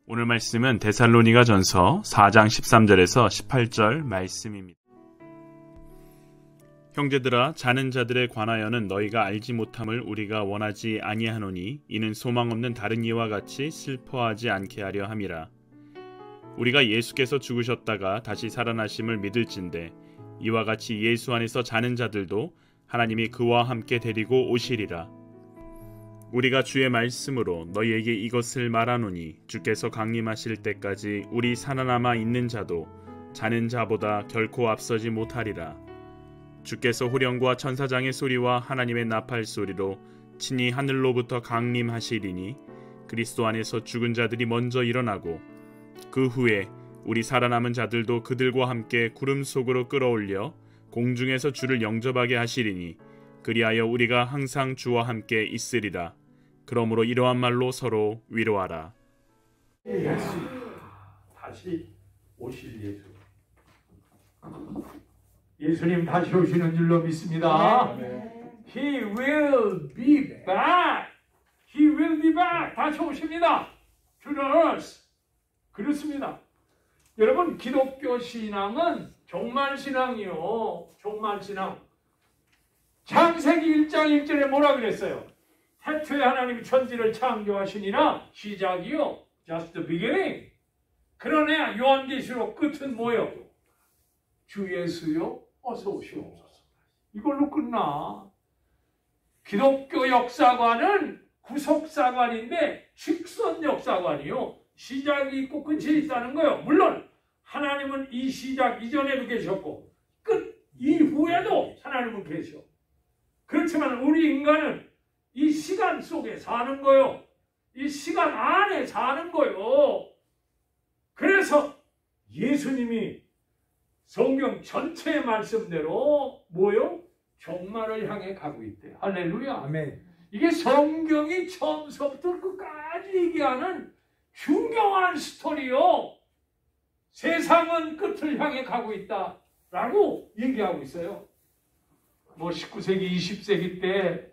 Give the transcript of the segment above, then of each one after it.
오늘 말씀은 데살로니가 전서 4장 13절에서 18절 말씀입니다. 형제들아, 자는 자들에 관하여는 너희가 알지 못함을 우리가 원하지 아니하노니 이는 소망 없는 다른 이와 같이 슬퍼하지 않게 하려 함이라. 우리가 예수께서 죽으셨다가 다시 살아나심을 믿을진대 이와 같이 예수 안에서 자는 자들도 하나님이 그와 함께 데리고 오시리라. 우리가 주의 말씀으로 너희에게 이것을 말하노니 주께서 강림하실 때까지 우리 살아남아 있는 자도 자는 자보다 결코 앞서지 못하리라. 주께서 호령과 천사장의 소리와 하나님의 나팔 소리로 친히 하늘로부터 강림하시리니 그리스도 안에서 죽은 자들이 먼저 일어나고 그 후에 우리 살아남은 자들도 그들과 함께 구름 속으로 끌어올려 공중에서 주를 영접하게 하시리니 그리하여 우리가 항상 주와 함께 있으리라. 그러므로 이러한 말로 서로 위로하라. 예수, 다시 오실 예수. 예수님 다시 오시는 줄로 믿습니다. He will be back. He will be back. 다시 오십니다. To the earth. 그렇습니다. 여러분, 기독교 신앙은 종말신앙이요. 종말신앙. 창세기 1장 1절에 뭐라 그랬어요? 태초에 하나님이 천지를 창조하시니라. 시작이요. Just the beginning. 그러나 요한계시록 끝은 뭐요? 주 예수요, 어서 오시옵소서. 이걸로 끝나. 기독교 역사관은 구속사관인데 직선 역사관이요. 시작이 있고 끝이 있다는 거예요. 물론 하나님은 이 시작 이전에도 계셨고 끝 이후에도 하나님은 계셔. 그렇지만 우리 인간은 이 시간 속에 사는 거요. 이 시간 안에 사는 거요. 그래서 예수님이 성경 전체의 말씀대로 뭐요? 종말을 향해 가고 있대요. 할렐루야. 아멘. 이게 성경이 처음서부터 끝까지 얘기하는 중요한 스토리요. 세상은 끝을 향해 가고 있다라고 얘기하고 있어요. 뭐 19세기, 20세기 때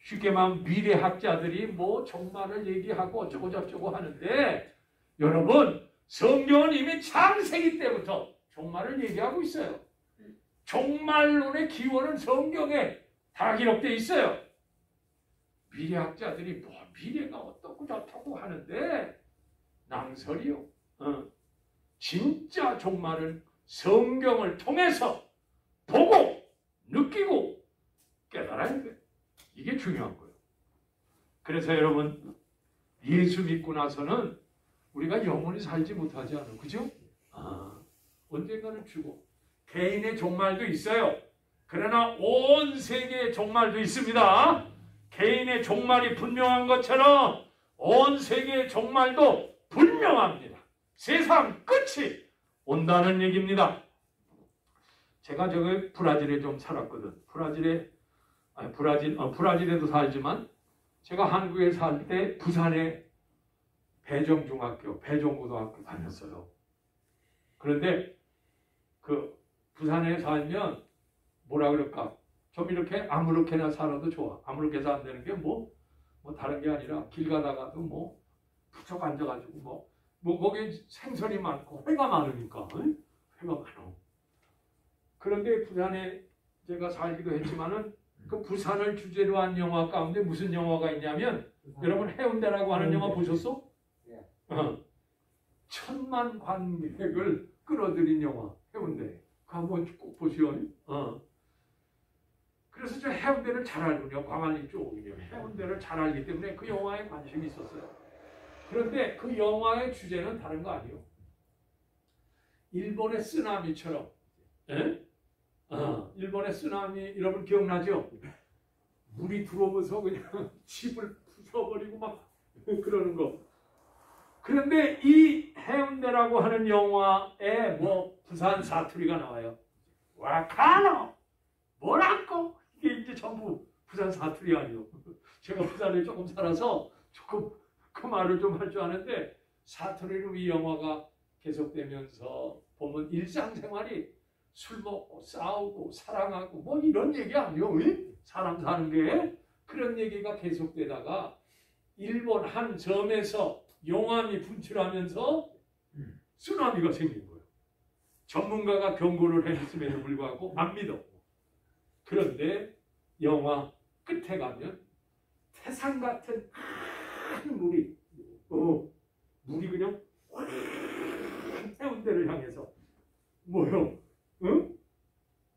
쉽게 말하면 미래학자들이 뭐 종말을 얘기하고 어쩌고 저쩌고 하는데 여러분, 성경은 이미 창세기 때부터 종말을 얘기하고 있어요. 종말론의 기원은 성경에 다 기록되어 있어요. 미래학자들이 뭐 미래가 어떻고 저떻고 하는데 낭설이요. 진짜 종말은 성경을 통해서 보고 느끼고 깨달아야 돼. 이게 중요한 거예요. 그래서 여러분, 예수 믿고 나서는 우리가 영원히 살지 못하지 않아요. 그죠? 언젠가는 죽어. 개인의 종말도 있어요. 그러나 온 세계의 종말도 있습니다. 개인의 종말이 분명한 것처럼 온 세계의 종말도 분명합니다. 세상 끝이 온다는 얘기입니다. 제가 저기 브라질에 좀 살았거든. 브라질에도 살지만 제가 한국에 살 때 부산에 배정중학교, 배정고등학교 다녔어요. 그런데 그 부산에 살면 뭐라 그럴까? 좀 이렇게 아무렇게나 살아도 좋아. 아무렇게 산다는 게 뭐 다른 게 아니라 길 가다가도 뭐 부쩍 앉아가지고 뭐 거기 생선이 많고 회가 많으니까 회가 많아. 그런데 부산에 제가 살기도 했지만은 그 부산을 주제로 한 영화 가운데 무슨 영화가 있냐면 여러분 해운대라고 하는 영화 보셨어? 천만 관객을 끌어들인 영화 해운대. 그거 한번 꼭 보시오. 그래서 저 해운대를 잘 알거든요. 광안리 쪽이요. 해운대를 잘 알기 때문에 그 영화에 관심이 있었어요. 그런데 그 영화의 주제는 다른 거 아니에요. 일본의 쓰나미처럼. 일본의 쓰나미 여러분 기억나죠? 물이 들어오면서 그냥 집을 부숴버리고 막 그러는 거. 그런데 이 해운대라고 하는 영화에 뭐 부산 사투리가 나와요. 와카노 뭐라고? 이게 이제 전부 부산 사투리 아니요. 제가 부산에 조금 살아서 조금 그 말을 좀 할 줄 아는데 사투리로 이 영화가 계속되면서 보면 일상생활이 술 먹고 싸우고 사랑하고 뭐 이런 얘기 아니요. 사람 사는 게 그런 얘기가 계속되다가 일본 한 점에서 용암이 분출하면서 쓰나미가 생긴 거예요. 전문가가 경고를 했음에도 불구하고 안 믿었고. 그런데 영화 끝에 가면 태산 같은 큰 물이 물이 그냥 해운대를 향해서 뭐요? 응?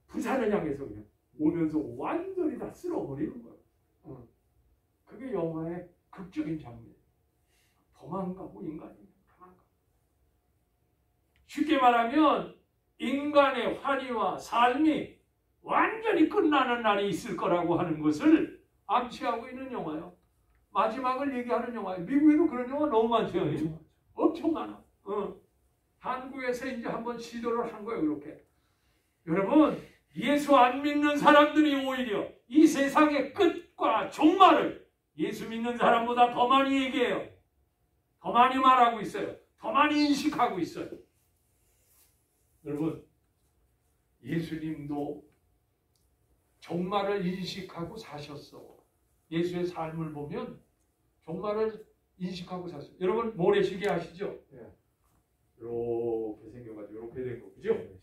부산을 향해서 그냥 오면서 완전히 다 쓸어버리는 거예요. 그게 영화의 극적인 장면. 도망가고 인간이 도망가. 쉽게 말하면 인간의 환희와 삶이 완전히 끝나는 날이 있을 거라고 하는 것을 암시하고 있는 영화예요. 마지막을 얘기하는 영화예요. 미국에도 그런 영화 너무 많죠. 엄청 많아. 한국에서 이제 한번 시도를 한 거예요. 그렇게. 여러분, 예수 안 믿는 사람들이 오히려 이 세상의 끝과 종말을 예수 믿는 사람보다 더 많이 얘기해요. 더 많이 말하고 있어요. 더 많이 인식하고 있어요. 여러분, 예수님도 종말을 인식하고 사셨어. 예수의 삶을 보면 종말을 인식하고 사셨어요. 여러분, 모래시계 아시죠? 이렇게 생겨가지고 이렇게 된 거, 그죠?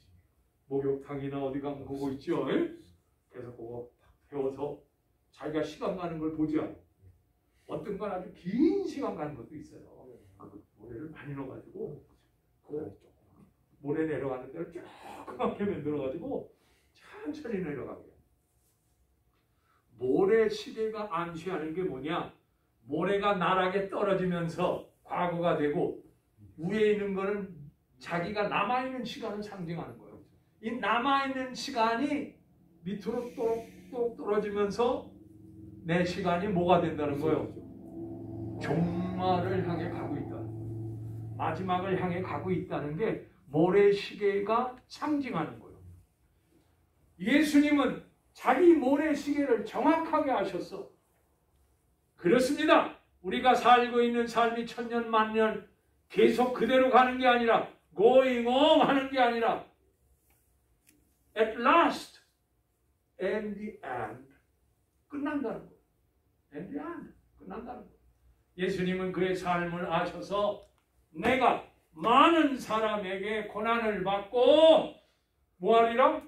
목욕탕이나 어디 가면 그거 있죠? 그래서 그거 배워서 자기가 시간 가는 걸 보지 않아. 어떤 건 아주 긴 시간 가는 것도 있어요. 모래를 많이 넣어가지고 그 모래 내려가는 데를 조그맣게 만들어가지고 천천히 내려가게. 모래시계가 암시하는 게 뭐냐? 모래가 나락에 떨어지면서 과거가 되고 위에 있는 거는 자기가 남아있는 시간을 상징하는 거예요. 이 남아있는 시간이 밑으로 또록 떨어지면서 내 시간이 뭐가 된다는 거예요? 종말을 향해 가고 있다는 거예요. 마지막을 향해 가고 있다는 게 모래시계가 상징하는 거예요. 예수님은 자기 모래시계를 정확하게 하셨어. 그렇습니다. 우리가 살고 있는 삶이 천년 만년 계속 그대로 가는 게 아니라 going on 하는 게 아니라 at last and the end 끝난다는 거예요. and the end 끝난다는 거예요. 예수님은 그의 삶을 아셔서 내가 많은 사람에게 고난을 받고 뭐하리라?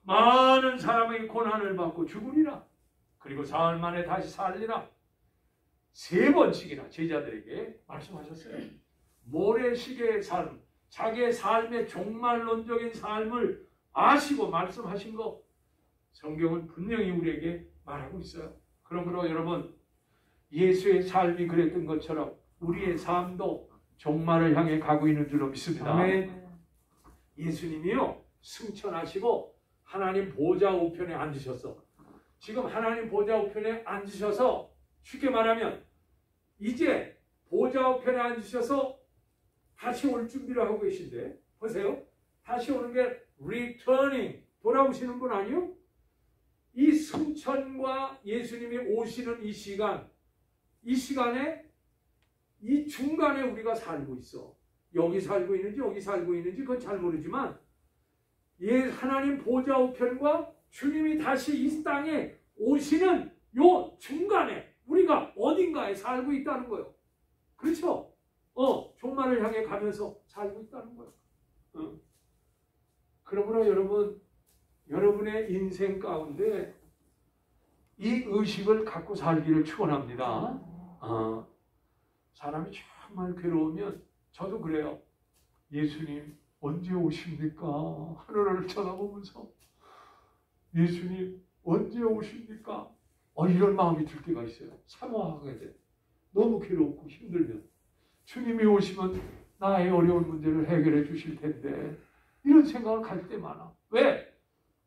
많은 사람에게 고난을 받고 죽으리라. 그리고 사흘 만에 다시 살리라. 3번씩이나 제자들에게 말씀하셨어요. 모래시계의 삶, 자기의 삶의 종말론적인 삶을 아시고 말씀하신 거 성경은 분명히 우리에게 말하고 있어요. 그러므로 여러분, 예수의 삶이 그랬던 것처럼 우리의 삶도 종말을 향해 가고 있는 줄로 믿습니다. 아멘. 예수님이요 승천하시고 하나님 보좌 우편에 앉으셨어. 지금 하나님 보좌 우편에 앉으셔서 쉽게 말하면 이제 보좌 우편에 앉으셔서 다시 올 준비를 하고 계신데 보세요. 다시 오는 게 returning, 돌아오시는 분 아니요? 이 승천과 예수님이 오시는 이 시간에 이 중간에 우리가 살고 있어. 여기 살고 있는지 여기 살고 있는지 그건 잘 모르지만 하나님 보좌 우편과 주님이 다시 이 땅에 오시는 요 중간에 우리가 어딘가에 살고 있다는 거예요. 그렇죠? 종말을 향해 가면서 살고 있다는 거예요. 그러므로 여러분, 여러분의 인생 가운데 이 의식을 갖고 살기를 축원합니다. 사람이 정말 괴로우면 저도 그래요. 예수님 언제 오십니까? 하늘을 쳐다보면서 예수님 언제 오십니까? 이런 마음이 들 때가 있어요. 사모하게 돼. 너무 괴롭고 힘들면 주님이 오시면 나의 어려운 문제를 해결해 주실 텐데 이런 생각을 가질 때 많아. 왜?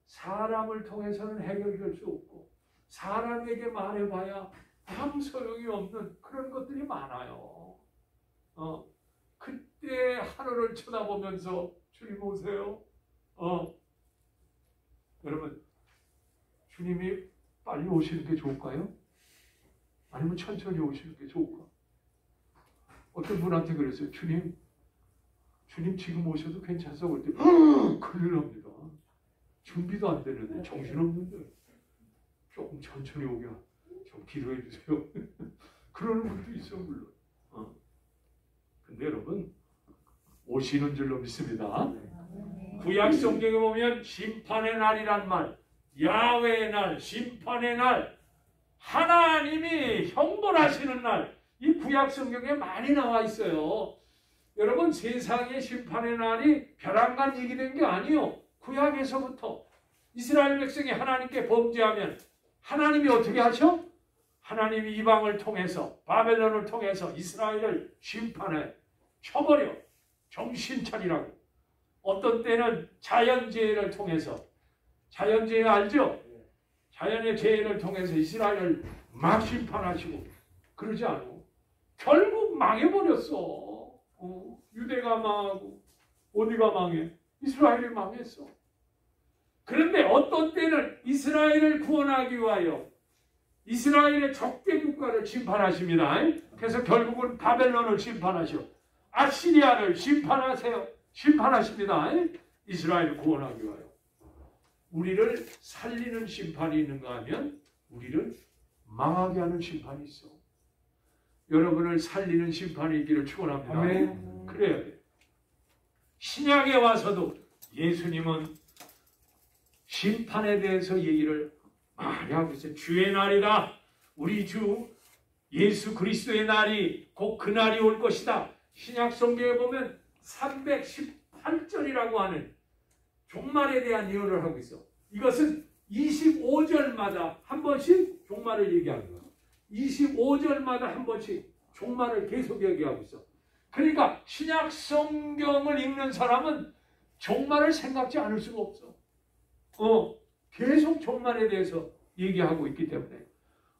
사람을 통해서는 해결될 수 없고 사람에게 말해봐야 아무 소용이 없는 그런 것들이 많아요. 그때 하늘을 쳐다보면서 주님 오세요. 여러분, 주님이 빨리 오시는 게 좋을까요? 아니면 천천히 오시는 게 좋을까? 어떤 분한테 그랬어요. 주님 지금 오셔도 괜찮소? 그럴 때 큰일 납니다. 준비도 안 되는데 정신없는데 조금 천천히 오게 좀 기도해 주세요. 그러는 분도 있어요, 물론. 근데 여러분 오시는 줄로 믿습니다. 구약 성경에 보면 심판의 날이란 말, 야훼의 날, 심판의 날, 하나님이 형벌하시는 날, 이 구약 성경에 많이 나와 있어요. 여러분 세상의 심판의 날이 벼랑간 얘기된 게 아니요. 구약에서부터 이스라엘 백성이 하나님께 범죄하면 하나님이 어떻게 하셔? 하나님이 이방을 통해서 바벨론을 통해서 이스라엘을 심판해 쳐버려. 정신 차리라고. 어떤 때는 자연재해를 통해서, 자연재해 알죠? 자연의 재해를 통해서 이스라엘을 막 심판하시고 그러지 않고 결국 망해버렸어. 유대가 망하고 어디가 망해? 이스라엘이 망했어. 그런데 어떤 때는 이스라엘을 구원하기 위하여 이스라엘의 적대 국가를 심판하십니다. 그래서 결국은 바벨론을 심판하셔. 아시리아를 심판하십니다. 이스라엘을 구원하기 위하여. 우리를 살리는 심판이 있는가 하면 우리를 망하게 하는 심판이 있어. 여러분을 살리는 심판이 있기를 축원합니다. 아멘. 그래야 돼. 신약에 와서도 예수님은 심판에 대해서 얘기를 많이 하고 있어요. 주의 날이다. 우리 주 예수 그리스도의 날이 곧 그 날이 올 것이다. 신약 성경에 보면 318절이라고 하는 종말에 대한 예언을 하고 있어. 이것은 25절마다 한 번씩 종말을 얘기하는 거야. 25절마다 한 번씩 종말을 계속 얘기하고 있어. 그러니까 신약 성경을 읽는 사람은 종말을 생각지 않을 수가 없어. 계속 종말에 대해서 얘기하고 있기 때문에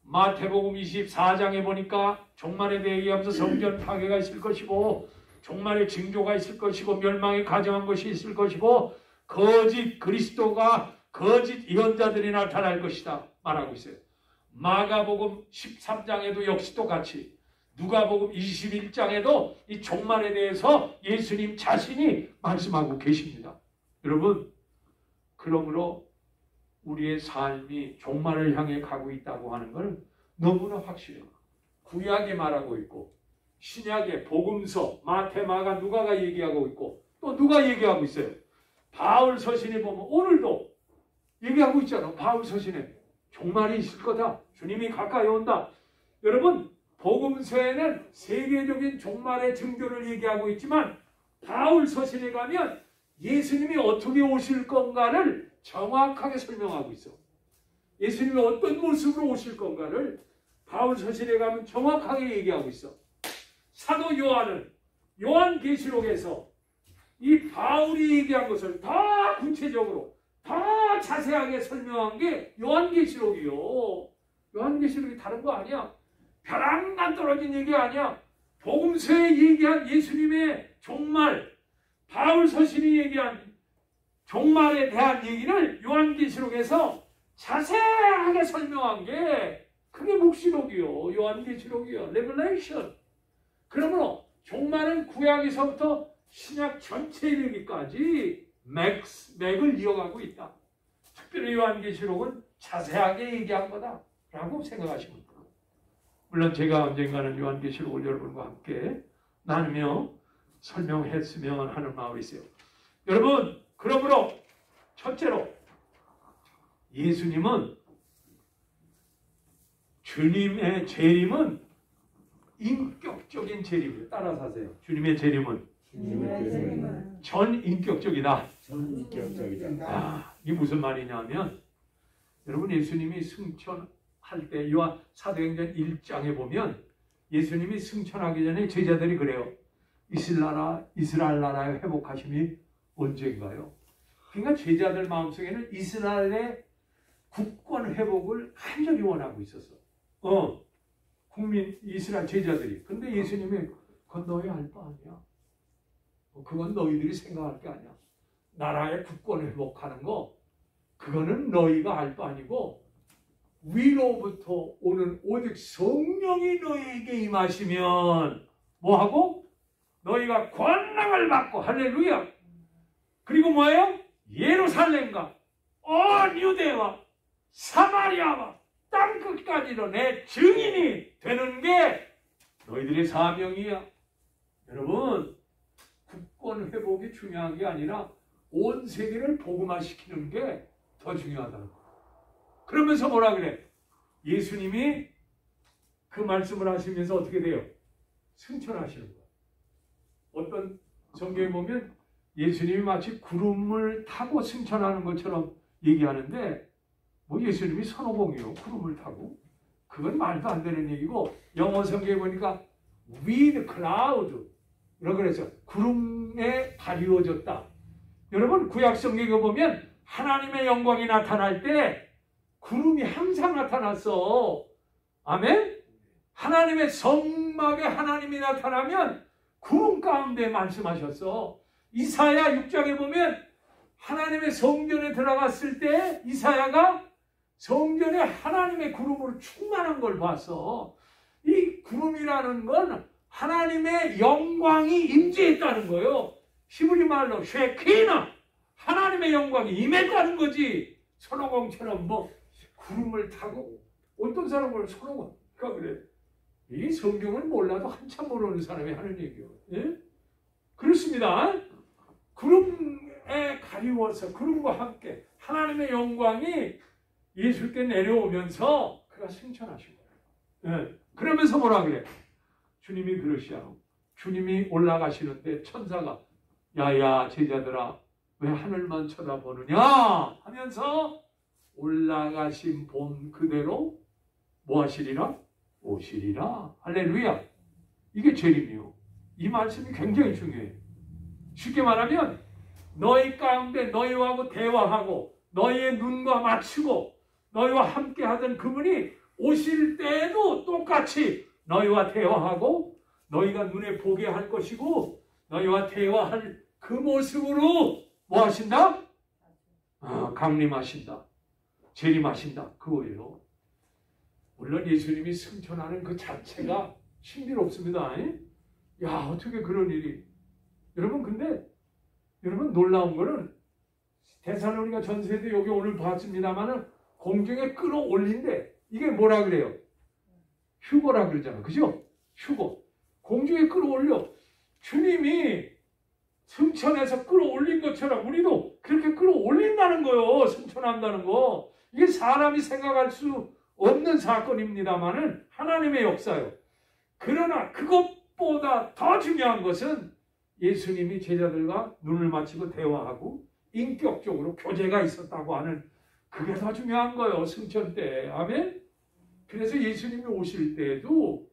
마태복음 24장에 보니까 종말에 대해 얘기하면서 성전 파괴가 있을 것이고 종말의 징조가 있을 것이고 멸망에 가정한 것이 있을 것이고 거짓 그리스도가 거짓 예언자들이 나타날 것이다 말하고 있어요. 마가복음 13장에도 역시 똑같이 누가복음 21장에도 이 종말에 대해서 예수님 자신이 말씀하고 계십니다. 여러분 그러므로 우리의 삶이 종말을 향해 가고 있다고 하는 것은 너무나 확실해요. 구약이 말하고 있고 신약의 복음서 마태, 마가, 누가가 얘기하고 있고 또 누가 얘기하고 있어요. 바울 서신에 보면 오늘도 얘기하고 있잖아. 바울 서신에 종말이 있을 거다. 주님이 가까이 온다. 여러분 복음서에는 세계적인 종말의 징조를 얘기하고 있지만 바울 서신에 가면 예수님이 어떻게 오실 건가를 정확하게 설명하고 있어. 예수님이 어떤 모습으로 오실 건가를 바울 서신에 가면 정확하게 얘기하고 있어. 사도 요한은 요한계시록에서 이 바울이 얘기한 것을 더 구체적으로 더 자세하게 설명한 게 요한계시록이요. 요한계시록이 다른 거 아니야. 벼랑간 떨어진 얘기 아니야. 복음서에 얘기한 예수님의 종말, 바울 서신이 얘기한 종말에 대한 얘기를 요한계시록에서 자세하게 설명한 게 그게 목시록이요. 요한계시록이요. 레벨레이션. 그러므로 종말은 구약에서부터 신약 전체 이르기까지 맥을 이어가고 있다. 특별히 요한계시록은 자세하게 얘기한 거다라고 생각하시면 됩니다. 물론 제가 언젠가는 요한계시록을 여러분과 함께 나누며 설명했으면 하는 마음이 있어요. 여러분 그러므로 첫째로 예수님은 주님의 재림은 인격적인 재림이에요. 따라서 하세요. 주님의 재림은 전인격적이다. 이게 무슨 말이냐면 여러분 예수님이 승천할 때 요한 사도행전 1장에 보면 예수님이 승천하기 전에 제자들이 그래요. 이스라엘 나라의 회복하심이 언제인가요? 그러니까 제자들 마음속에는 이스라엘의 국권 회복을 간절히 원하고 있었어. 국민 이스라엘 제자들이. 근데 예수님이 그건 너희 알 바 아니야. 그건 너희들이 생각할 게 아니야. 나라의 국권 회복하는 거 그거는 너희가 알 바 아니고 위로부터 오는 오직 성령이 너희에게 임하시면 뭐하고? 너희가 권능을 받고 할렐루야. 그리고 뭐예요? 예루살렘과 온 유대와 사마리아와 땅끝까지도 내 증인이 되는 게 너희들의 사명이야. 여러분, 국권 회복이 중요한 게 아니라 온 세계를 복음화시키는 게 더 중요하다는 거예요. 그러면서 뭐라 그래? 예수님이 그 말씀을 하시면서 어떻게 돼요? 승천하시는 거예요. 어떤 성경에 보면 예수님이 마치 구름을 타고 승천하는 것처럼 얘기하는데, 뭐 예수님이 선호공이요, 구름을 타고. 그건 말도 안 되는 얘기고, 영어 성경에 보니까 with cloud 이라고 그래서 구름에 가리워졌다. 여러분, 구약 성경에 보면 하나님의 영광이 나타날 때 구름이 항상 나타났어. 아멘? 하나님의 성막에 하나님이 나타나면 구름 가운데 말씀하셨어. 이사야 6장에 보면 하나님의 성전에 들어갔을 때 이사야가 성전에 하나님의 구름으로 충만한 걸 봤어. 이 구름이라는 건 하나님의 영광이 임재했다는 거예요. 히브리 말로 쉐키나, 하나님의 영광이 임했다는 거지. 손오공처럼 뭐 구름을 타고, 어떤 사람을 손오공가 그래. 이 성경을 몰라도 한참 모르는 사람이 하는 얘기예요. 예? 그렇습니다. 구름에 가리워서 구름과 함께 하나님의 영광이 예수께 내려오면서 그가 승천하신 거예요. 예. 그러면서 뭐라 그래? 주님이 그러시야. 주님이 올라가시는데 천사가 야야 제자들아 왜 하늘만 쳐다보느냐 하면서 올라가신 본 그대로 뭐 하시리라? 오시리라. 할렐루야. 이게 재림이요. 이 말씀이 굉장히 중요해요. 쉽게 말하면 너희 가운데 너희하고 대화하고 너희의 눈과 맞추고 너희와 함께 하던 그분이 오실 때에도 똑같이 너희와 대화하고 너희가 눈에 보게 할 것이고 너희와 대화할 그 모습으로 뭐 하신다? 강림하신다. 재림하신다. 그거예요. 물론 예수님이 승천하는 그 자체가 신비롭습니다. 야, 어떻게 그런 일이. 여러분, 근데 여러분 놀라운 거는 데살로니가 전세대 여기 오늘 봤습니다만은 공중에 끌어올린대. 이게 뭐라 그래요? 휴거라 그러잖아. 그죠? 휴거. 공중에 끌어올려. 주님이 승천해서 끌어올린 것처럼 우리도 그렇게 끌어올린다는 거예요. 승천한다는 거. 이게 사람이 생각할 수 없는 사건입니다만은 하나님의 역사요. 그러나 그것보다 더 중요한 것은 예수님이 제자들과 눈을 맞추고 대화하고 인격적으로 교제가 있었다고 하는 그게 더 중요한 거예요. 승천 때. 아멘? 그래서 예수님이 오실 때에도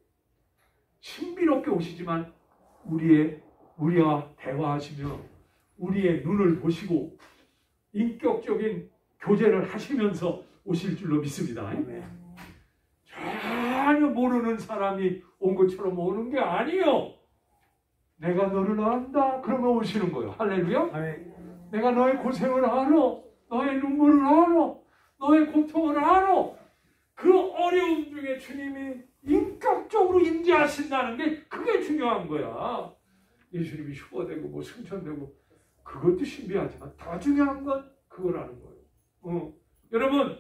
신비롭게 오시지만 우리와 대화하시며 우리의 눈을 보시고 인격적인 교제를 하시면서 오실 줄로 믿습니다. 전혀 모르는 사람이 온 것처럼 오는 게 아니요. 내가 너를 안다. 그러면 오시는 거예요. 할렐루야. 내가 너의 고생을 알아. 너의 눈물을 알아. 너의 고통을 알아. 그 어려움 중에 주님이 인격적으로 임재하신다는 게 그게 중요한 거야. 예수님이 휴거되고 뭐 승천되고 그것도 신비하지만 더 중요한 건 그거라는 거예요. 여러분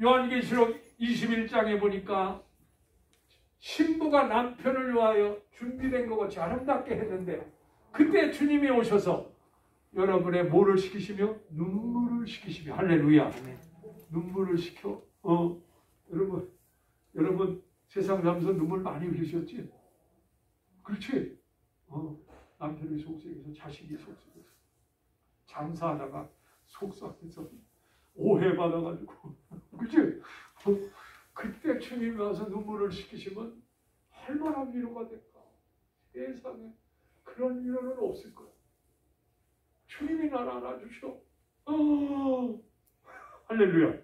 요한계시록 21장에 보니까 신부가 남편을 위하여 준비된 것 같이 아름답게 했는데 그때 주님이 오셔서 여러분의 뭐를 시키시며 눈물을 시키시며 할렐루야. 눈물을 시켜. 여러분 세상 살면서 눈물 많이 흘리셨지? 그렇지? 남편이 속썩여서 자식이 속썩여서 장사하다가 속상해서 오해받아가지고 그치? 그때 주님이 와서 눈물을 식히시면 얼마나 위로가 될까? 세상에 그런 위로는 없을 거야. 주님이 나를 안아주셔. 할렐루야.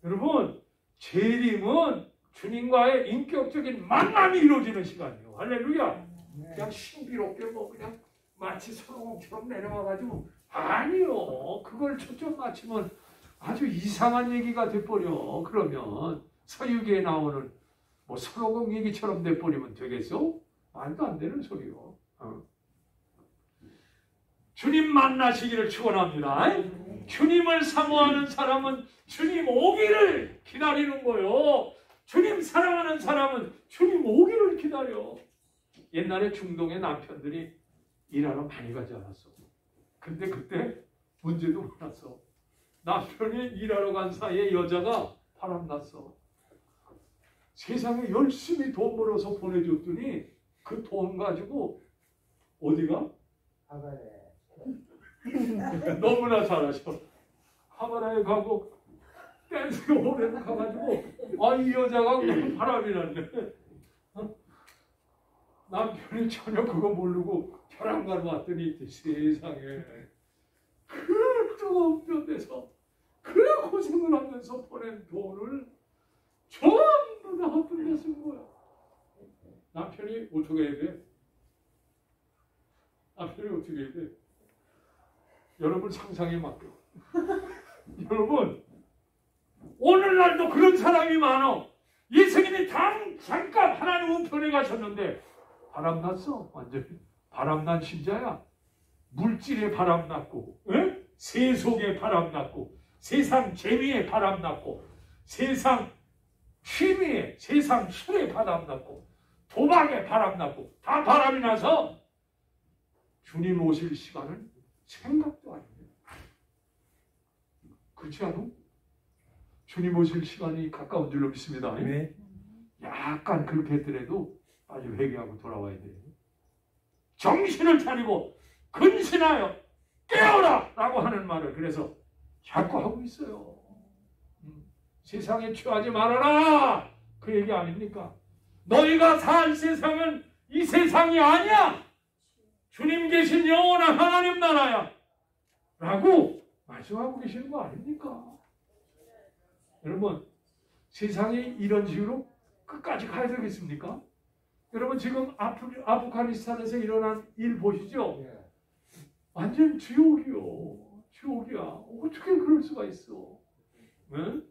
여러분 재림은 주님과의 인격적인 만남이 이루어지는 시간이에요. 할렐루야. 그냥 신비롭게 뭐 그냥 마치 선홍처럼 내려와가지고 아니요. 그걸 초점 맞추면 아주 이상한 얘기가 돼버려. 그러면 서유기에 나오는 뭐 선홍 얘기처럼 돼버리면 되겠어? 말도 안 되는 소리요. 주님 만나시기를 축원합니다. 주님을 사모하는 사람은 주님 오기를 기다리는 거요. 주님 사랑하는 사람은 주님 오기를 기다려. 옛날에 중동의 남편들이 일하러 많이 가지 않았어. 근데 그때 문제도 많았어. 남편이 일하러 간 사이에 여자가 바람났어. 세상에 열심히 돈 벌어서 보내줬더니 그 돈 가지고 어디가? 하바에. 너무나 잘하셔. 하바나에 가고 댄스 홀에도 가가지고 이 여자가 그냥 바람이 났네. 남편이 전혀 그거 모르고 혈안가로 왔더니 세상에 그 뜨거운 볕에서 그 고생을 하면서 보낸 돈을 전부 다 헛돈에 쓴 거야. 남편이 어떻게 해야 돼? 남편이 어떻게 해야 돼? 여러분 상상에 맡겨. 여러분 오늘날도 그런 사람이 많아. 예수님이 잠깐 하나님 우편에 가셨는데 바람났어. 완전히 바람난 신자야. 물질에 바람났고, 세속에 바람났고, 세상 재미에 바람났고, 세상 취미에, 세상 술에 바람났고, 도박에 바람났고, 다 바람이 나서 주님 오실 시간은 생각도 안 해. 그렇지 않아? 주님 오실 시간이 가까운 줄로 믿습니다. 네. 약간 그렇게 했더라도 빨리 회개하고 돌아와야 돼요. 정신을 차리고 근신하여 깨어라! 라고 하는 말을 그래서 자꾸 하고 있어요. 세상에 취하지 말아라! 그 얘기 아닙니까? 너희가 살 세상은 이 세상이 아니야! 주님 계신 영원한 하나님 나라야! 라고 말씀하고 계시는 거 아닙니까? 여러분, 세상이 이런 식으로 끝까지 가야 되겠습니까? 여러분 지금 아프가니스탄에서 일어난 일 보시죠? 완전 지옥이요. 지옥이야. 어떻게 그럴 수가 있어? 응?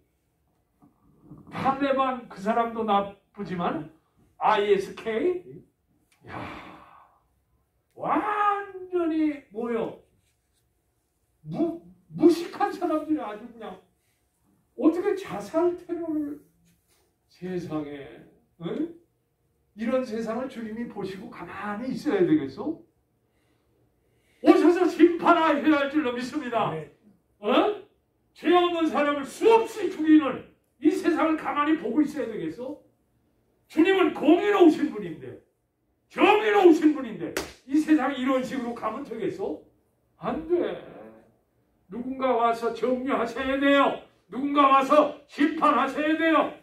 탈레반 그 사람도 나쁘지만 ISK? 야, 완전히 뭐요? 무식한 사람들이 아주 그냥 어떻게 자살 테러를 세상에 응? 이런 세상을 주님이 보시고 가만히 있어야 되겠어? 오셔서 심판하셔야 할 줄로 믿습니다. 네. 죄 없는 사람을 수없이 죽이는 이 세상을 가만히 보고 있어야 되겠어? 주님은 공의로우신 분인데 정의로우신 분인데 이 세상이 이런 식으로 가면 되겠어? 안 돼. 누군가 와서 정리하셔야 돼요. 누군가 와서 심판하셔야 돼요.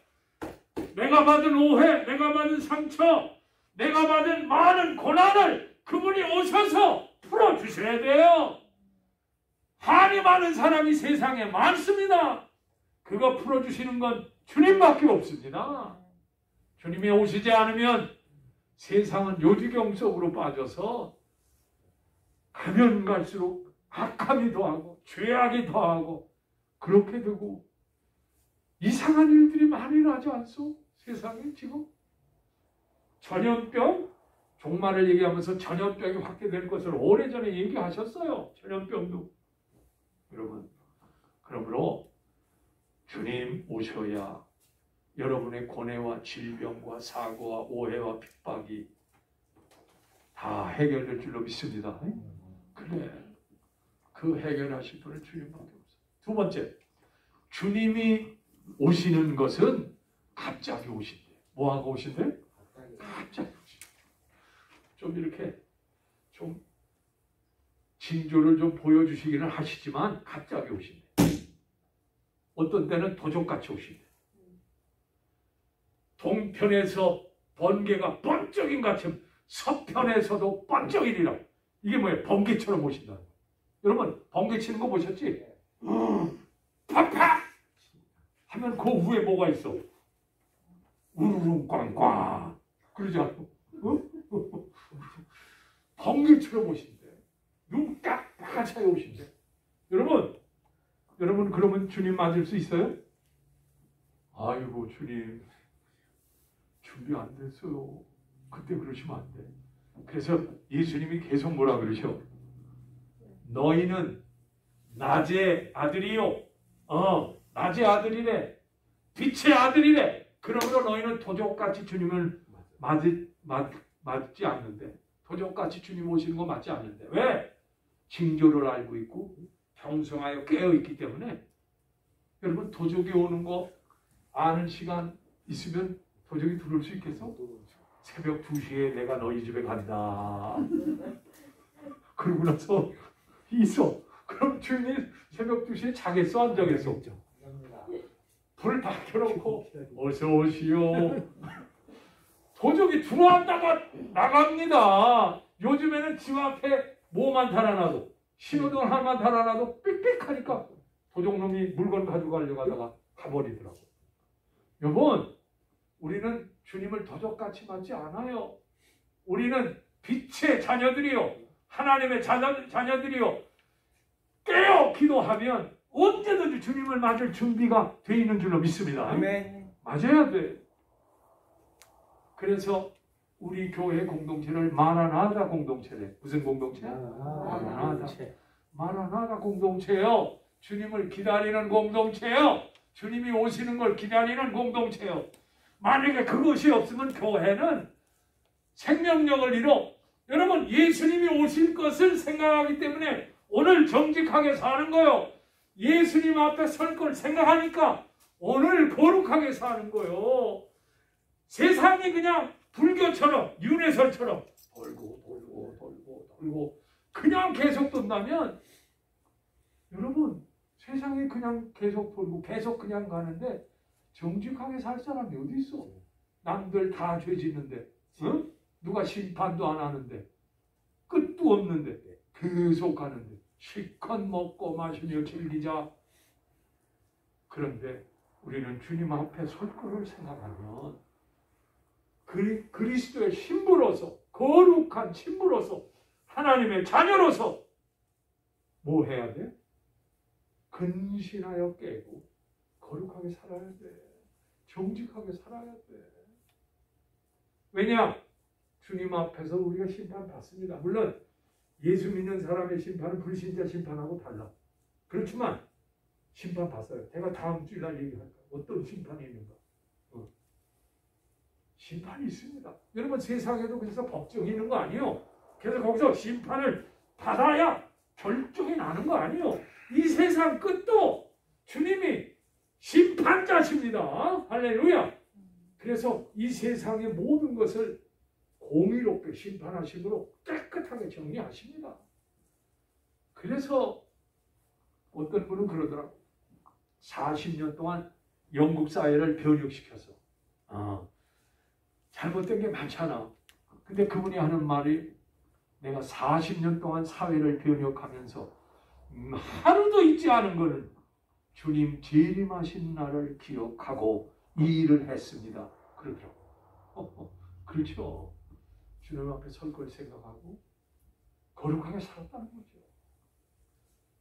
내가 받은 오해, 내가 받은 상처, 내가 받은 많은 고난을 그분이 오셔서 풀어주셔야 돼요. 한이 많은 사람이 세상에 많습니다. 그거 풀어주시는 건 주님밖에 없습니다. 주님이 오시지 않으면 세상은 요지경 속으로 빠져서 가면 갈수록 악함이 더하고 죄악이 더하고 그렇게 되고 이상한 일들이 많이 나지 않소? 세상에 지금 전염병 종말을 얘기하면서 전염병이 확대될 것을 오래전에 얘기하셨어요. 전염병도. 여러분, 그러므로 주님 오셔야 여러분의 고뇌와 질병과 사고와 오해와 핍박이 다 해결될 줄로 믿습니다. 그래, 그 해결하실 분은 주님밖에 없어요. 두 번째, 주님이 오시는 것은 갑자기 오신대. 뭐하고 오신대? 갑자기 오신대. 좀 이렇게 좀 징조를 좀 보여주시기는 하시지만 갑자기 오신대. 어떤 때는 도적같이 오신대. 동편에서 번개가 번쩍인 같음 서편에서도 번쩍이리라. 이게 뭐예요? 번개처럼 오신다. 여러분 번개 치는 거 보셨지? 팍팍 하면 그 위에 뭐가 있어? 우르릉 꽝꽝 그러지 않고 번개처럼 오신대. 눈 깜빡하게 오신대. 여러분 그러면 주님 맞을 수 있어요? 아이고 주님 준비 안 됐어요. 그때 그러시면 안 돼. 그래서 예수님이 계속 뭐라 그러셔? 너희는 낮의 아들이요. 낮의 아들이래. 빛의 아들이래. 그러므로 너희는 도적같이 주님을 맞지 않는데, 도적같이 주님 오시는 거 맞지 않는데, 왜? 징조를 알고 있고 경성하여 깨어 있기 때문에. 여러분, 도적이 오는 거 아는 시간 있으면 도적이 들어올 수 있겠어? 새벽 2시에 내가 너희 집에 간다. 그러고 나서 있어. 그럼 주인이 새벽 2시에 자겠어? 안 자겠어? 불 다 켜놓고 어서 오시오. 도적이 들어왔다가 나갑니다. 요즘에는 집 앞에 뭐만 달아놔도, 신호등 하나만 달아놔도 삑삑하니까 도적놈이 물건 가져가려고 하다가 가버리더라고. 여러분, 우리는 주님을 도적같이 맞지 않아요. 우리는 빛의 자녀들이요, 하나님의 자녀들이요, 깨어 기도하면 언제든지 주님을 맞을 준비가 돼 있는 줄로 믿습니다. 아멘. 맞아야 돼. 그래서 우리 교회 공동체를 마라나다 공동체래. 무슨 공동체야? 마라나다 공동체요. 주님을 기다리는 공동체요. 주님이 오시는 걸 기다리는 공동체요. 만약에 그것이 없으면 교회는 생명력을 잃어. 여러분, 예수님이 오실 것을 생각하기 때문에 오늘 정직하게 사는 거요. 예수님 앞에 설 걸 생각하니까 오늘 거룩하게 사는 거요. 세상이 그냥 불교처럼, 윤회설처럼 돌고 그냥 계속 돈다면, 여러분, 세상이 그냥 계속 돌고 계속 그냥 가는데 정직하게 살 사람이 어디 있어? 남들 다 죄 짓는데, 응? 누가 심판도 안 하는데, 끝도 없는데 계속 가는데, 실컷 먹고 마시며 즐기자. 그런데 우리는 주님 앞에 설 거를 생각하면 그리스도의 신부로서, 거룩한 신부로서, 하나님의 자녀로서 뭐 해야 돼? 근신하여 깨고 거룩하게 살아야 돼. 정직하게 살아야 돼. 왜냐? 주님 앞에서 우리가 심판받습니다. 물론 예수 믿는 사람의 심판은 불신자 심판하고 달라. 그렇지만 심판받아요. 제가 다음 주일 날 얘기할 거예요. 어떤 심판이 있는가. 심판이 있습니다. 여러분, 세상에도 그래서 법정이 있는 거 아니에요. 그래서 거기서 심판을 받아야 결정이 나는 거 아니에요. 이 세상 끝도 주님이 심판자십니다. 할렐루야. 그래서 이 세상의 모든 것을 공의롭게 심판하심으로 깨끗하게 정리하십니다. 그래서 어떤 분은 그러더라고요. 40년 동안 영국 사회를 변혁시켜서 잘못된 게 많잖아. 근데 그분이 하는 말이, 내가 40년 동안 사회를 변혁하면서 하루도 잊지 않은 것은 주님 재림하신 날을 기억하고 이 일을 했습니다. 그러더라고. 그렇죠. 주님 앞에 설 걸 생각하고 거룩하게 살았다는 거죠.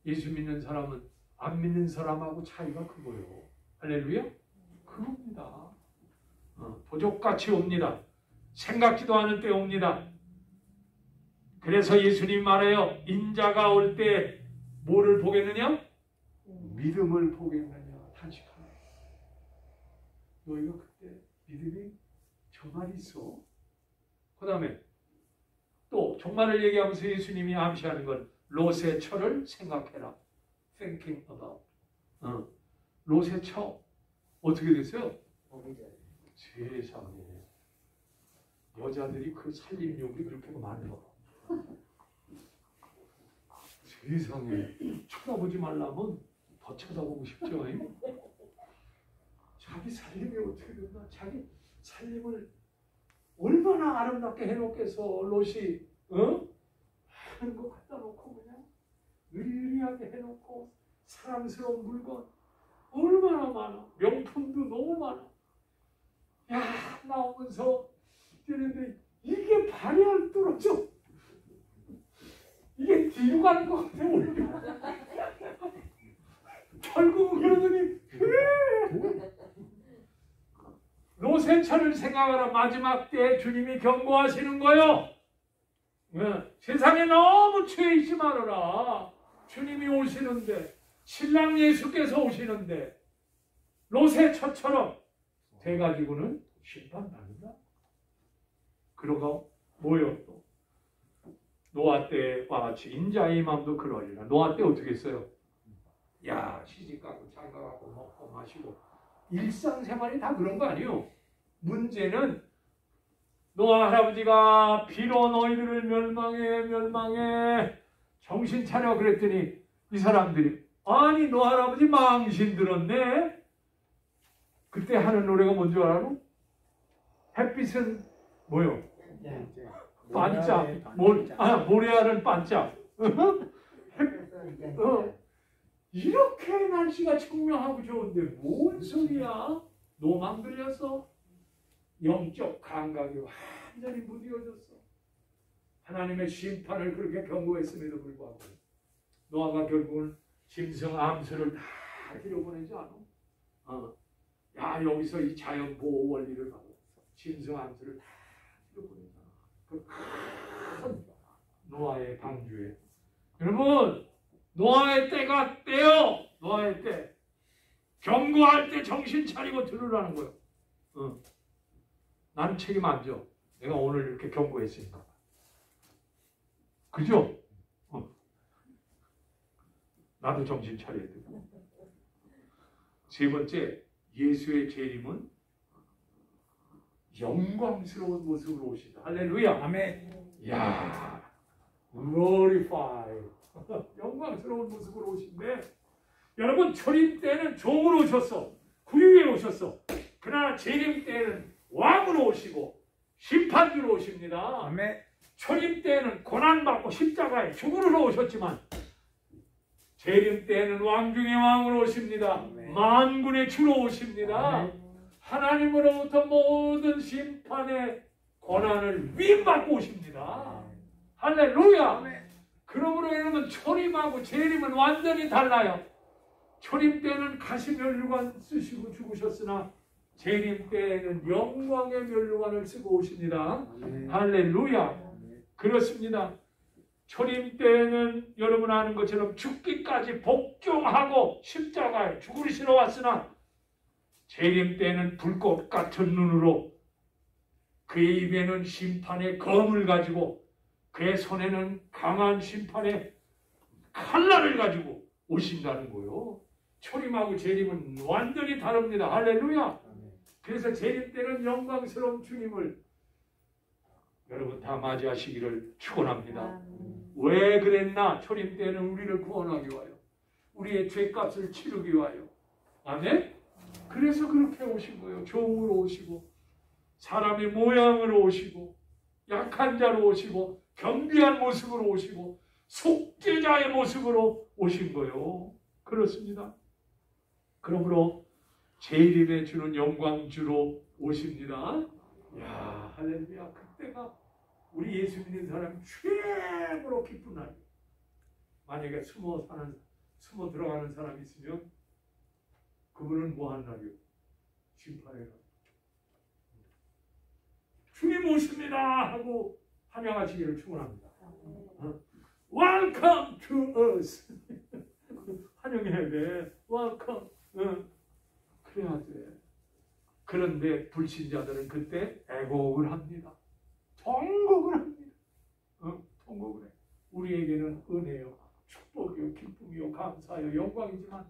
예수 믿는 사람은 안 믿는 사람하고 차이가 그거예요. 할렐루야? 그겁니다. 도적같이 옵니다. 생각지도 않을 때 옵니다. 그래서 예수님 말해요. 인자가 올 때 뭐를 보겠느냐? 믿음을 보겠느냐? 탄식하네. 너희가 그때 믿음이 정말 있어? 그 다음에 또 종말을 얘기하면서 예수님이 암시하는 건 롯의 처를 생각해라. Thinking about. 롯의 처 어떻게 됐어요? 세상에 여자들이 그 살림욕이 그렇게 많어. 세상에 쳐다보지 말라면 더 쳐다보고 싶죠. 자기 살림이 어떻게 됐나? 자기 살림을 얼마나 아름답게 해놓겠어. 롯이 하는 거 갖다 놓고 그냥 의리하게 해놓고 사랑스러운 물건 얼마나 많아. 명품도 너무 많아. 야, 나오면서 뛰는데 이게 발이 안 떨어져. 이게 뒤로 가는 것 같아. 결국은 그러더니 롯의 처를 생각하라. 마지막 때에 주님이 경고하시는 거요. 세상에 너무 취해 있지 말아라. 주님이 오시는데, 신랑 예수께서 오시는데 롯의 처처럼 돼가지고는 심판받는다. 그러고 뭐요? 또 노아 때와 같이 인자의 마음도 그러리라. 노아 때 어떻게 했어요? 야, 시집가고 장가가고 먹고 마시고 일상생활이 다 그런 거 아니에요. 문제는 노아 할아버지가 비로 너희들을 멸망해 정신 차려 그랬더니 이 사람들이 아니 노아 할아버지 망신 들었네. 그때 하는 노래가 뭔지 알아? 햇빛은 뭐요? 반짝. 모래알은 반짝. 이렇게 날씨가 청명하고 좋은데 뭔 소리야? 노망 들렸어? 영적 감각이 완전히 무디어졌어. 하나님의 심판을 그렇게 경고했음에도 불구하고 노아가 결국은 짐승 암수를 다 들여보내지 않아? 야, 여기서 이 자연 보호 원리를 가고 짐승 암수를 다 들여보내잖아. 그 큰 노아의 방주에. 여러분, 노아의 때가 때요. 노아의 때. 경고할 때 정신 차리고 들으라는 거예요. 나는 책임 안 져. 내가 오늘 이렇게 경고했으니까. 그죠? 나도 정신 차려야 돼. 세 번째, 예수의 재림은 영광스러운 모습으로 오신다. 할렐루야. 아멘. 야, glorify. 영광스러운 모습으로 오신데, 여러분 초림 때는 종으로 오셨어. 구유에 오셨어. 그러나 재림 때는 왕으로 오시고 심판주로 오십니다. 아멘. 초림 때는 고난받고 십자가에 죽으러 오셨지만 재림 때는 왕 중의 왕으로 오십니다. 아멘. 만군의 주로 오십니다. 아멘. 하나님으로부터 모든 심판의 고난을 위임받고 오십니다. 할렐루야. 아멘. 그러므로 여러분 초림하고 재림은 완전히 달라요. 초림 때는 가시 면류관 쓰시고 죽으셨으나 재림 때에는 영광의 면류관을 쓰고 오십니다. 아멘. 할렐루야. 그렇습니다. 초림 때에는 여러분 아는 것처럼 죽기까지 복종하고 십자가에 죽으시러 왔으나 재림 때에는 불꽃 같은 눈으로 그의 입에는 심판의 검을 가지고 그의 손에는 강한 심판의 칼날을 가지고 오신다는 거요. 초림하고 재림은 완전히 다릅니다. 할렐루야. 그래서 재림 때는 영광스러운 주님을 여러분 다 맞이하시기를 축원합니다. 왜 그랬나? 초림 때는 우리를 구원하기 위하여, 우리의 죄값을 치르기 위하여. 아멘? 그래서 그렇게 오신 거예요. 종으로 오시고 사람의 모양으로 오시고 약한 자로 오시고 겸비한 모습으로 오시고 속죄자의 모습으로 오신 거예요. 그렇습니다. 그러므로 재림에 주는 영광주로 오십니다. 야, 할렐루야. 그때가 우리 예수 믿는 사람 최고로 기쁜 날. 만약에 숨어 들어가는 사람이 있으면 그분은 뭐 한 날이요? 심판의 날. 주님 오십니다 하고 환영하시기를 축원합니다. Welcome to us. 환영해야 돼. Welcome. 그래야 돼. 그런데 불신자들은 그때 애곡을 합니다. 통곡을 합니다. 통곡을 해. 우리에게는 은혜요, 축복이요, 기쁨이요, 감사요, 영광이지만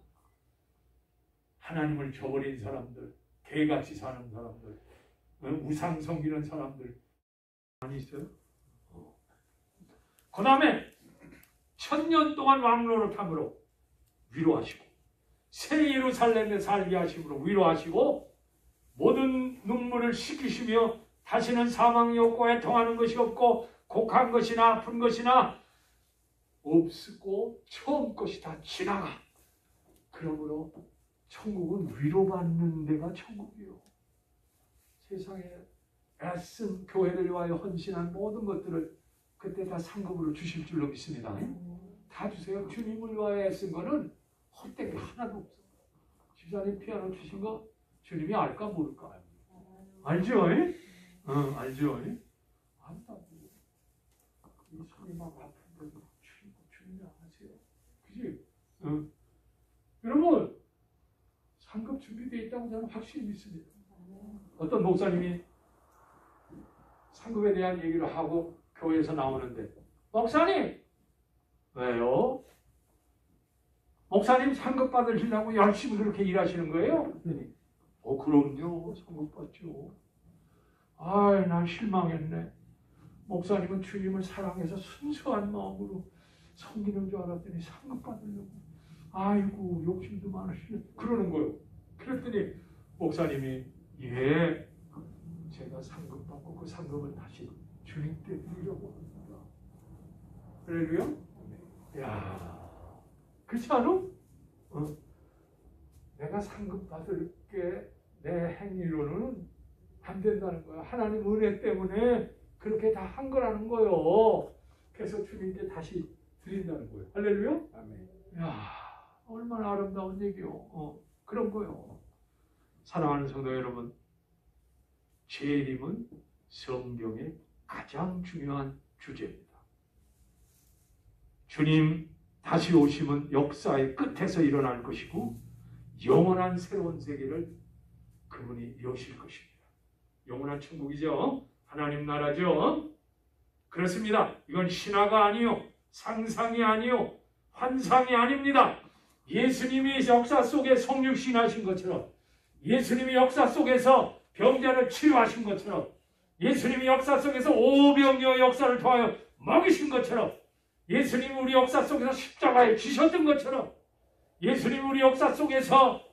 하나님을 저버린 사람들, 개같이 사는 사람들, 우상 섬기는 사람들 많이 있어요. 그 다음에 1000년 동안 왕노릇함으로 위로하시고 새 예루살렘에 살게 하심으로 위로하시고 모든 눈물을 씻기시며 다시는 사망이 없고 애통하는 것이 없고 곡한 것이나 아픈 것이나 없고 처음 것이 다 지나가. 그러므로 천국은 위로받는 데가 천국이요. 세상에 애쓴 교회를 위하여 헌신한 모든 것들을 그때 다 상급으로 주실 줄로 믿습니다. 다 주세요. 주님을 위하여 애쓴 거는 헛된 게 하나도 없어요. 집사님 피아노 주신 거 주님이 알까 모를까? 알죠? 알죠? 안다고. 이 손이 막 아픈데도 주님이 아세요. 그지? 여러분, 상급 준비되어 있다고 저는 확실히 믿습니다. 어떤 목사님이 상급에 대한 얘기를 하고 교회에서 나오는데 목사님 왜요? 목사님 상급 받으시려고 열심히 그렇게 일하시는 거예요? 그럼요. 상급 받죠. 아이, 난 실망했네. 목사님은 주님을 사랑해서 순수한 마음으로 섬기는 줄 알았더니 상급 받으려고. 아이고, 욕심도 많으시네. 그러는 거예요. 그랬더니 목사님이 예, 제가 상급 받고 그 상급을 다시 주님께 드리려고 합니다. 할렐루야? 야, 그렇지 않아? 내가 상급 받을 게 내 행위로는 안 된다는 거야. 하나님 은혜 때문에 그렇게 다 한 거라는 거요. 그래서 주님께 다시 드린다는 거예요. 할렐루야? 아멘. 야, 얼마나 아름다운 얘기요. 그런 거요. 사랑하는 성도 여러분, 재림은 성경의 가장 중요한 주제입니다. 주님 다시 오심은 역사의 끝에서 일어날 것이고 영원한 새로운 세계를 그분이 여실 것입니다. 영원한 천국이죠. 하나님 나라죠. 그렇습니다. 이건 신화가 아니요, 상상이 아니요, 환상이 아닙니다. 예수님이 역사 속에 성육신하신 것처럼, 예수님이 역사 속에서 병자를 치유하신 것처럼, 예수님이 역사 속에서 오병이어 역사를 통하여 먹이신 것처럼, 예수님이 우리 역사 속에서 십자가에 지셨던 것처럼, 예수님이 우리 역사 속에서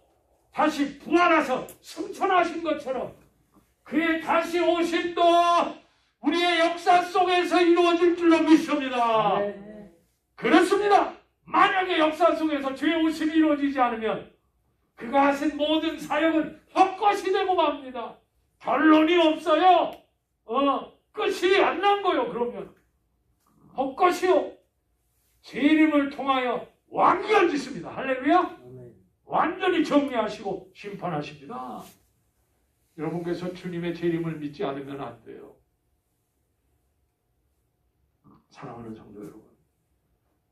다시 부활하셔 승천하신 것처럼 그의 다시 오심도 우리의 역사 속에서 이루어질 줄로 믿습니다. 그렇습니다. 만약에 역사 속에서 주의 오심이 이루어지지 않으면 그가 하신 모든 사역은 헛것이 되고 맙니다. 결론이 없어요. 끝이 안 난 거요. 그러면 헛것이요. 재림을 통하여 완결 짓습니다. 할렐루야. 완전히 정리하시고 심판하십니다. 여러분께서 주님의 재림을 믿지 않으면 안 돼요. 사랑하는 성도 여러분,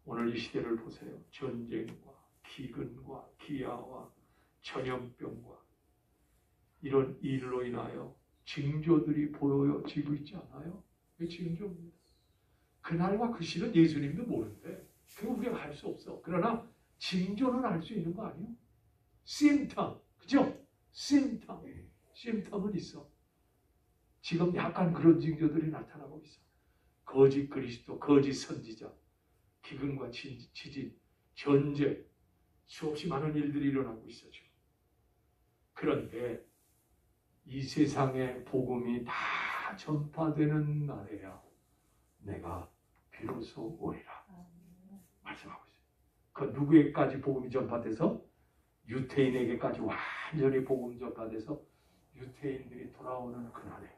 오늘 이 시대를 보세요. 전쟁과 기근과 기아와 전염병과 이런 일로 인하여 징조들이 보여지고 있지 않아요? 그 징조입니다. 그날과 그 시는 예수님도 모르는데 그거 우리가 알 수 없어. 그러나 징조는 알 수 있는 거 아니에요? 심텀, 그죠? 심텀은 있어. 지금 약간 그런 징조들이 나타나고 있어. 거짓 그리스도, 거짓 선지자, 기근과 지진, 전쟁, 수없이 많은 일들이 일어나고 있어 지금. 그런데 이 세상의 복음이 다 전파되는 날에야 내가 비로소 오리라 말씀하고 있어요. 그 누구에게까지 복음이 전파돼서? 유태인에게까지 완전히 복음 전파돼서 유태인들이 돌아오는 그날에.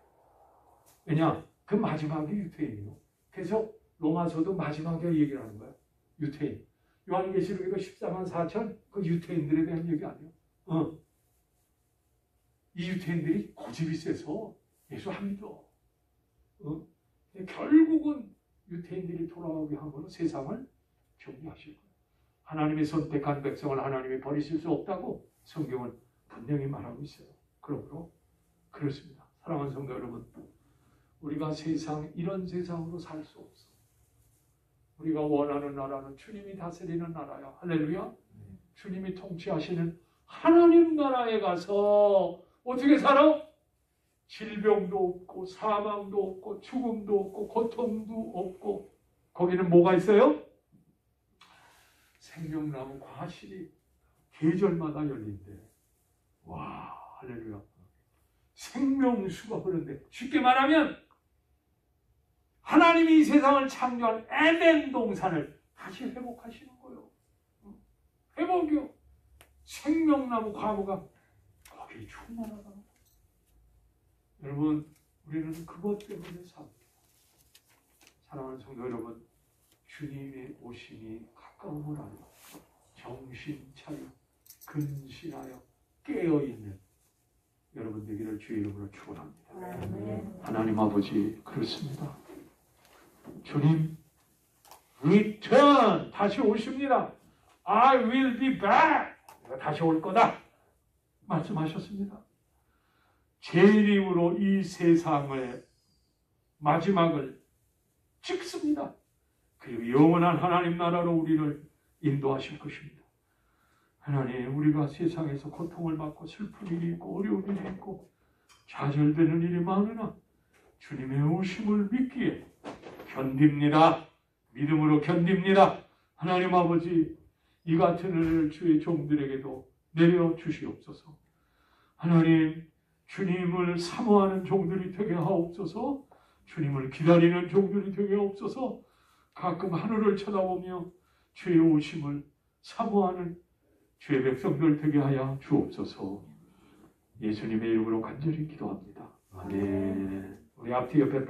왜냐? 그 마지막이 유태인이요. 그래서 로마서도 마지막에 얘기를 하는 거야. 유태인. 요한계시록에도 14만 4천 그 유태인들에 대한 얘기 아니에요. 이 유태인들이 고집이 세서 예수 안 믿어. 결국은 유태인들이 돌아오게 함으로 세상을 정리하실 거예요. 하나님의 선택한 백성을 하나님이 버리실 수 없다고 성경은 분명히 말하고 있어요. 그러므로 그렇습니다. 사랑하는 성도 여러분, 우리가 이런 세상으로 살 수 없어. 우리가 원하는 나라는 주님이 다스리는 나라야. 할렐루야. 주님이 통치하시는 하나님 나라에 가서 어떻게 살아? 질병도 없고 사망도 없고 죽음도 없고 고통도 없고. 거기는 뭐가 있어요? 생명나무 과실이 계절마다 열린대. 와, 할렐루야. 생명수가 흐른대. 쉽게 말하면 하나님이 이 세상을 창조한 에덴 동산을 다시 회복하시는 거예요. 회복이요. 생명나무 과무가 거기 충만하다. 여러분, 우리는 그것 때문에 삽니다. 사랑하는 성도 여러분, 주님의 오심이 가까움을 알고 정신 차려 근신하여 깨어있는 여러분 되기를 주의 이름으로 축원합니다. 하나님 아버지, 그렇습니다. 주님 return, 다시 오십니다. I will be back, 내가 다시 올 거다 말씀하셨습니다. 재림으로 이 세상을 마지막을 찍습니다. 그리고 영원한 하나님 나라로 우리를 인도하실 것입니다. 하나님, 우리가 세상에서 고통을 받고 슬픈 일이 있고 어려운 일이 있고 좌절되는 일이 많으나 주님의 오심을 믿기에 견딥니다. 믿음으로 견딥니다. 하나님 아버지, 이 같은 은혜를 주의 종들에게도 내려주시옵소서. 하나님, 주님을 사모하는 종들이 되게 하옵소서. 주님을 기다리는 종들이 되게 하옵소서. 가끔 하늘을 쳐다보며 주의 오심을 사모하는 주의 백성들 되게 하여 주옵소서. 예수님의 이름으로 간절히 기도합니다. 아멘. 우리 앞뒤 옆에